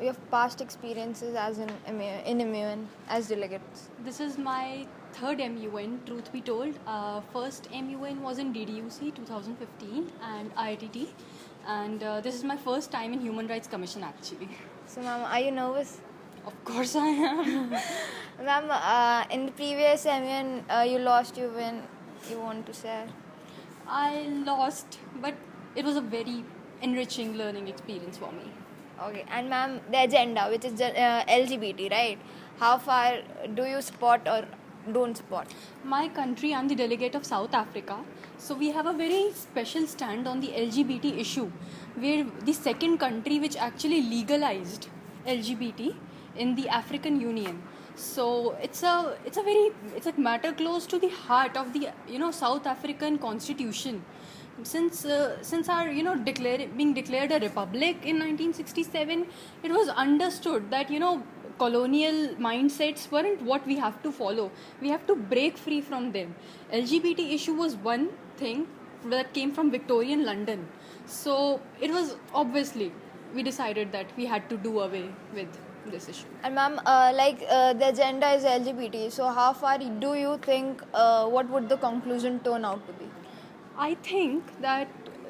Your past experiences as in MUN as delegates. This is my third MUN, truth be told. First MUN was in DDUC 2015 and IITT, and this is my first time in Human Rights Commission actually. So, ma'am, are you nervous? Of course I am. Ma'am, in the previous MUN, you lost, you win. You want to share? I lost, but it was a very enriching learning experience for me. Okay, and ma'am, the agenda, which is LGBT, right? How far do you support or don't support? My country, I'm the delegate of South Africa, so we have a very special stand on the LGBT issue. We're the second country which actually legalized LGBT in the African Union. So it's a matter close to the heart of the South African constitution. Since our being declared a republic in 1967, it was understood that colonial mindsets weren't what we have to follow. We have to break free from them. LGBT issue was one thing that came from Victorian London. So it was obviously we decided that we had to do away with this issue. And ma'am, the agenda is LGBT. So how far do you think? What would the conclusion turn out to be? I think that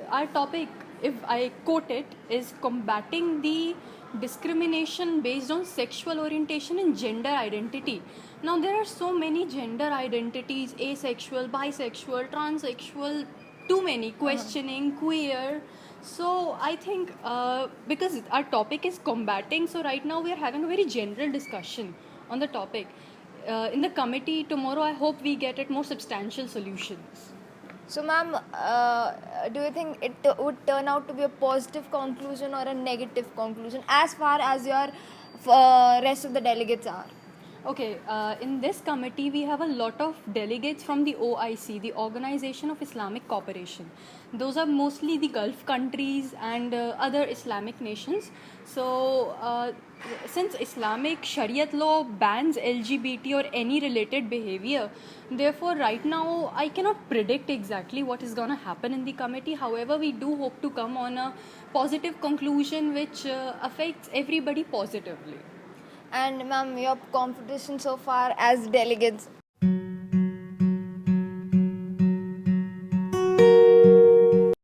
our topic, if I quote it, is combating the discrimination based on sexual orientation and gender identity. Now, there are so many gender identities: asexual, bisexual, transsexual, too many, questioning, queer. So, I think because our topic is combating, so right now we are having a very general discussion on the topic. In the committee tomorrow, I hope we get at more substantial solutions. So, ma'am, do you think it would turn out to be a positive conclusion or a negative conclusion as far as your rest of the delegates are? Okay, in this committee, we have a lot of delegates from the OIC, the Organization of Islamic Cooperation. Those are mostly the Gulf countries and other Islamic nations. So, since Islamic Shariat law bans LGBT or any related behavior, therefore, right now, I cannot predict exactly what is going to happen in the committee. However, we do hope to come on a positive conclusion which affects everybody positively. And ma'am, your competition so far as delegates,